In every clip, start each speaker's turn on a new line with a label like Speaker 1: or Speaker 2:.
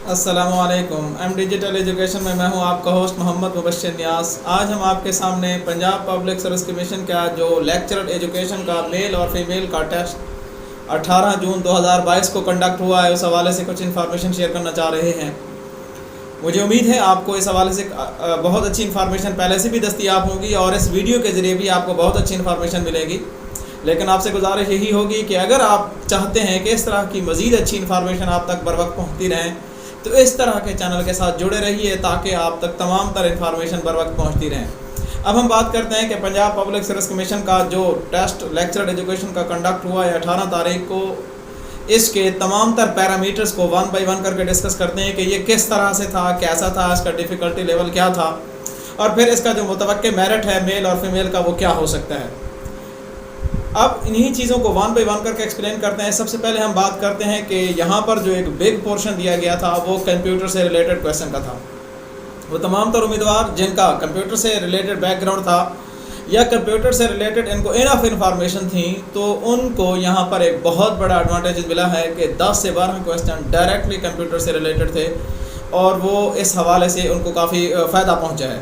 Speaker 1: अस्सलाम वालेकुम। M digital education में मैं हूं आपका होस्ट मोहम्मद मुबश्शिर नियाज़। आज हम आपके सामने पंजाब पब्लिक सर्विस कमीशन का जो लेक्चरर एजुकेशन का मेल और फीमेल का टेस्ट 18 जून 2022 को कंडक्ट हुआ है, उस हवाले से कुछ इन्फॉर्मेशन शेयर करना चाह रहे हैं। मुझे उम्मीद है आपको इस हवाले से बहुत अच्छी इन्फॉर्मेशन पहले से भी दस्तियाब होगी और इस वीडियो के ज़रिए भी आपको बहुत अच्छी इन्फॉर्मेशन मिलेगी। लेकिन आपसे गुजारिश यही होगी कि अगर आप चाहते हैं कि इस तरह की मज़ीद अच्छी इन्फॉर्मेशन आप तक बर वक्त पहुँचती रहें तो इस तरह के चैनल के साथ जुड़े रहिए ताकि आप तक तमाम तर इन्फॉर्मेशन बर वक्त पहुँचती रहें। अब हम बात करते हैं कि पंजाब पब्लिक सर्विस कमीशन का जो टेस्ट लेक्चर एजुकेशन का कंडक्ट हुआ है 18 तारीख को, इसके तमाम तर पैरामीटर्स को वन बाई वन करके डिस्कस करते हैं कि ये किस तरह से था, कैसा था, इसका डिफ़िकल्टी लेवल क्या था और फिर इसका जो मुतवक्के मेरिट है मेल और फीमेल का वो क्या हो सकता है। अब इन्हीं चीज़ों को वन बाई वन करके एक्सप्लेन करते हैं। सबसे पहले हम बात करते हैं कि यहाँ पर जो एक बिग पोर्शन दिया गया था वो कंप्यूटर से रिलेटेड क्वेश्चन का था। वो तमाम तर उम्मीदवार जिनका कंप्यूटर से रिलेटेड बैकग्राउंड था या कंप्यूटर से रिलेटेड इनको इनफ इंफॉर्मेशन थी तो उनको यहाँ पर एक बहुत बड़ा एडवांटेज मिला है कि 10 से 12 क्वेश्चन डायरेक्टली कंप्यूटर से रिलेटेड थे और वो इस हवाले से उनको काफ़ी फ़ायदा पहुँचा है।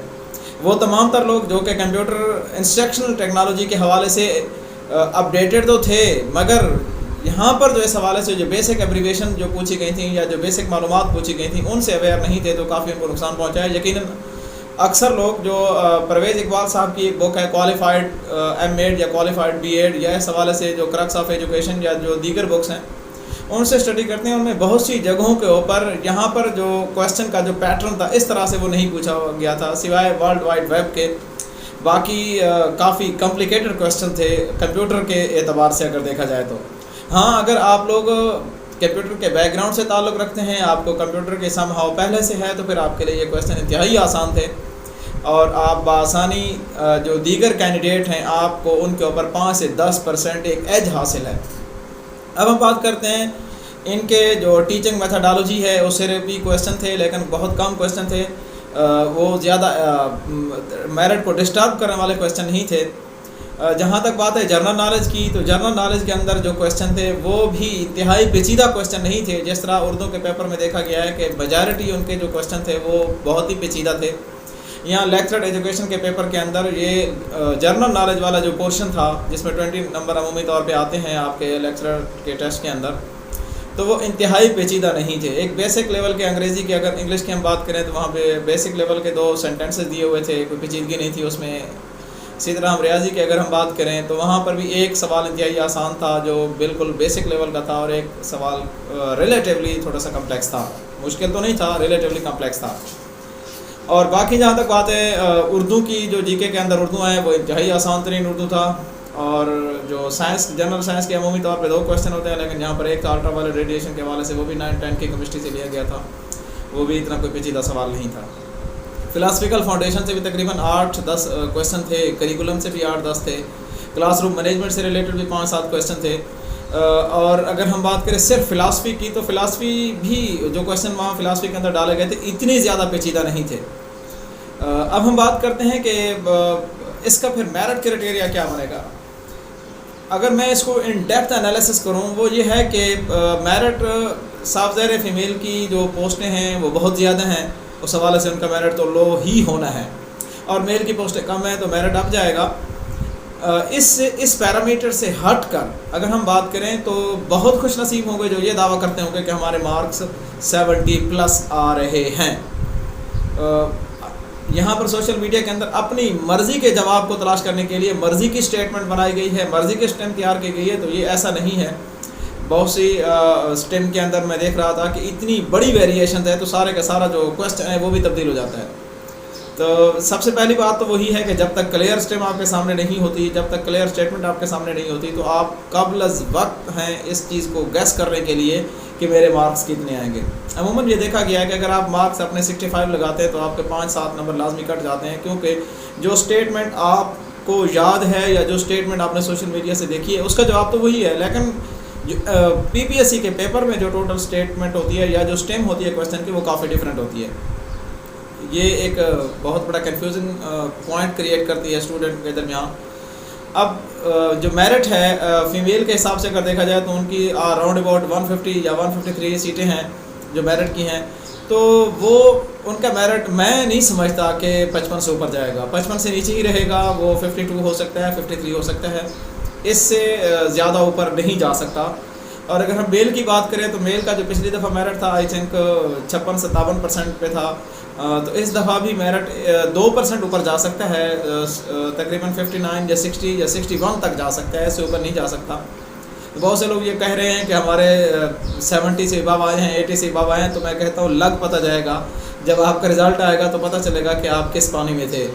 Speaker 1: वो तमाम तर लोग जो कि कंप्यूटर इंस्ट्रक्शनल टेक्नोलॉजी के हवाले से अपडेटेड तो थे, मगर यहाँ पर जो इस हवाले से जो बेसिक एब्रीवेशन जो पूछी गई थी या जो बेसिक मालूमात पूछी गई थी उनसे अवेयर नहीं थे तो काफ़ी उनको नुकसान पहुँचा है। यकीनन अक्सर लोग जो परवेज़ इकबाल साहब की एक बुक है क्वालिफाइड एम.एड या क्वालिफाइड बी.एड या इस हवाले से जो क्रक्स ऑफ एजुकेशन या जो दीगर बुक्स हैं उनसे स्टडी करते हैं, उनमें बहुत सी जगहों के ऊपर यहाँ पर जो क्वेश्चन का जो पैटर्न था इस तरह से वो नहीं पूछा गया था सिवाय वर्ल्ड वाइड वेब के। बाकी काफ़ी कॉम्प्लिकेटेड क्वेश्चन थे कंप्यूटर के एतबार से अगर देखा जाए तो। हाँ, अगर आप लोग कंप्यूटर के बैकग्राउंड से ताल्लुक़ रखते हैं, आपको कंप्यूटर के समहाउ पहले से है तो फिर आपके लिए ये क्वेश्चन इंतहाई आसान थे और आप बआसानी जो दीगर कैंडिडेट हैं आपको उनके ऊपर 5 से 10% एक एज हासिल है। अब हम बात करते हैं इनके जो टीचिंग मेथडोलॉजी है उससे भी क्वेश्चन थे लेकिन बहुत कम क्वेश्चन थे। वो ज़्यादा मेरिट को डिस्टर्ब करने वाले क्वेश्चन नहीं थे। जहाँ तक बात है जनरल नॉलेज की तो जनरल नॉलेज के अंदर जो क्वेश्चन थे वो भी इंतहाई पेचीदा क्वेश्चन नहीं थे। जिस तरह उर्दू के पेपर में देखा गया है कि मेजॉरिटी उनके जो क्वेश्चन थे वो बहुत ही पेचीदा थे। यहाँ लेक्चर एजुकेशन के पेपर के अंदर ये जनरल नॉलेज वाला जो पोर्शन था जिसमें 20 नंबर अमूमी तौर पे आते हैं आपके लेक्चरर के टेस्ट के अंदर, तो वो इंतहाई पेचीदा नहीं थे। एक बेसिक लेवल के अंग्रेज़ी की अगर इंग्लिश की हम बात करें तो वहाँ पे बेसिक लेवल के 2 सेंटेंसेस दिए हुए थे, कोई पेचीदगी नहीं थी उसमें। इसी तरह हम रियाजी की अगर हम बात करें तो वहाँ पर भी एक सवाल इंतहाई आसान था जो बिल्कुल बेसिक लेवल का था और एक सवाल रिलेटिवली थोड़ा सा कम्प्लेक्स था, मुश्किल तो नहीं था, रिलेटिवली कम्प्लेक्स था। और बाकी जहाँ तक बात है उर्दू की, जो जीके के अंदर उर्दू है वो इंतहाई आसान तरीन उर्दू था। और जो साइंस जनरल साइंस के अमूमी तौर पे 2 क्वेश्चन होते हैं लेकिन यहाँ पर एक अल्ट्रा वायलेट रेडिएशन के हवाले से वो भी 9-10 की केमिस्ट्री से लिया गया था, वो भी इतना कोई पेचीदा सवाल नहीं था। फ़िलासफ़िकल फाउंडेशन से भी तकरीबन 8-10 क्वेश्चन थे, करिकुलम से भी 8-10 थे, क्लासरूम मैनेजमेंट से रिलेटेड भी 5-7 क्वेश्चन थे। और अगर हम बात करें सिर्फ फ़िलासफ़ी की तो फ़िलासफ़ी भी जो क्वेश्चन वहाँ फ़िलासफ़ी के अंदर डाले गए थे इतने ज़्यादा पेचीदा नहीं थे। अब हम बात करते हैं कि इसका फिर मेरिट क्राइटेरिया क्या बनेगा। अगर मैं इसको इन डेप्थ एनालिसिस करूं वो ये है कि मेरिट साफ ज़ाहिर फ़ीमेल की जो पोस्टें हैं वो बहुत ज़्यादा हैं, उस हवाले से उनका मेरिट तो लो ही होना है और मेल की पोस्टें कम हैं तो मेरिट अप जाएगा। इस पैरामीटर से हट कर अगर हम बात करें तो बहुत खुश नसीब होंगे जो ये दावा करते होंगे कि हमारे मार्क्स 70+ आ रहे हैं। यहाँ पर सोशल मीडिया के अंदर अपनी मर्ज़ी के जवाब को तलाश करने के लिए मर्ज़ी की स्टेटमेंट बनाई गई है, मर्ज़ी की स्टेम तैयार की गई है, तो ये ऐसा नहीं है। बहुत सी स्टेम के अंदर मैं देख रहा था कि इतनी बड़ी वेरिएशन है तो सारे का सारा जो क्वेश्चन है वो भी तब्दील हो जाता है। तो सबसे पहली बात तो वही है कि जब तक क्लियर स्टेम आपके सामने नहीं होती, जब तक क्लियर स्टेटमेंट आपके सामने नहीं होती तो आप कबल वक्त हैं इस चीज़ को गैस करने के लिए कि मेरे मार्क्स कितने आएंगे। अमूमन ये देखा गया है कि अगर आप मार्क्स अपने 65 लगाते हैं तो आपके 5-7 नंबर लाजमी कट जाते हैं, क्योंकि जो स्टेटमेंट आपको याद है या जो स्टेटमेंट आपने सोशल मीडिया से देखी है उसका जवाब तो वही है, लेकिन PPSC के पेपर में जो टोटल स्टेटमेंट होती है या जो स्टेम होती है क्वेश्चन की वो काफ़ी डिफरेंट होती है। ये एक बहुत बड़ा कन्फ्यूजिंग पॉइंट क्रिएट करती है स्टूडेंट के दरमियान। अब जो मेरिट है फ़ीमेल के हिसाब से अगर देखा जाए तो उनकी राउंड अबाउट 150 या 153 सीटें हैं जो मेरिट की हैं, تو وہ ان کا میرٹ میں نہیں سمجھتا کہ 55 سے اوپر جائے گا. 55 سے نیچے ہی رہے گا. وہ 52 ہو سکتا ہے, 53 ہو سکتا ہے, اس سے زیادہ اوپر نہیں جا سکتا. اور اگر ہم میل کی بات کریں تو میل کا جو پچھلی دفعہ میرٹ تھا آئی تھنک 56-57% پہ تھا, تو اس دفعہ بھی میرٹ 2% اوپر جا سکتا ہے, تقریباً 59 یا 60 یا 61 تک جا سکتا ہے, اس سے اوپر نہیں جا سکتا. بہت سے لوگ یہ کہہ رہے ہیں کہ ہمارے 70 سے اباب آئے ہیں, 80 سے اباب آئے ہیں, تو میں کہتا ہوں لگ پتہ جائے گا, جب آپ کا رزلٹ آئے گا تو پتہ چلے گا کہ آپ کس پانی میں تھے.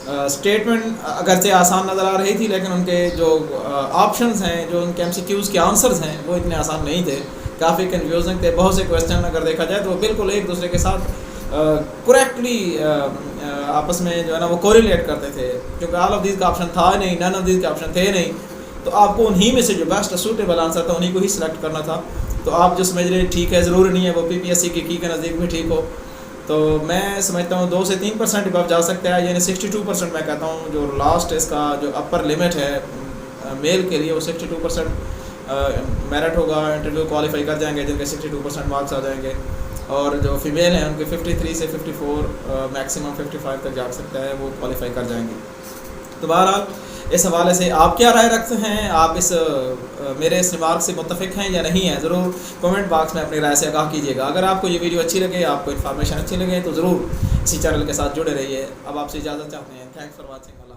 Speaker 1: اسٹیٹمنٹ اگرچہ آسان نظر آ رہی تھی, لیکن ان کے جو آپشنز ہیں, جو ان کے MCQs کے آنسرز ہیں, وہ اتنے آسان نہیں تھے, کافی کنفیوزنگ تھے. بہت سے کویسچن اگر دیکھا جائے تو وہ بالکل ایک دوسرے کے ساتھ کریکٹلی آپس میں جو ہے نا وہ کوریلیٹ کرتے تھے, کیونکہ آل آف دیز کا آپشن تھا نہیں, نن آف دیز کے آپشن تھے نہیں, تو آپ کو انہی میں سے جو بیسٹ سوٹیبل آنسر تھا انہی کو ہی سلیکٹ کرنا تھا. تو آپ جو سمجھ رہے ٹھیک ہے, ضروری نہیں ہے وہ PPSC کی کے نزدیک بھی ٹھیک ہو. تو میں سمجھتا ہوں 2 سے 3% اباب جا سکتا ہے, یعنی 62% میں کہتا ہوں جو لاسٹ اس کا جو اپر لمٹ ہے میل کے لیے, وہ 62% میرٹ ہوگا. انٹرویو کوالیفائی کر جائیں گے جن کے 62% مارکس آ جائیں گے, اور جو فیمیل ہیں ان کے 53 سے 54 میکسیمم 55 تک جا سکتا ہے, وہ کوالیفائی کر جائیں گے. تو بہرحال اس حوالے سے آپ کیا رائے رکھتے ہیں, آپ میرے اس ریمارک سے متفق ہیں یا نہیں ہیں, ضرور کمنٹ باکس میں اپنی رائے سے آگاہ کیجیے گا. اگر آپ کو یہ ویڈیو اچھی لگے, آپ کو انفارمیشن اچھی لگے, تو ضرور اسی چینل کے ساتھ جڑے رہیے. اب آپ سے اجازت چاہتے ہیں. Thanks for watching.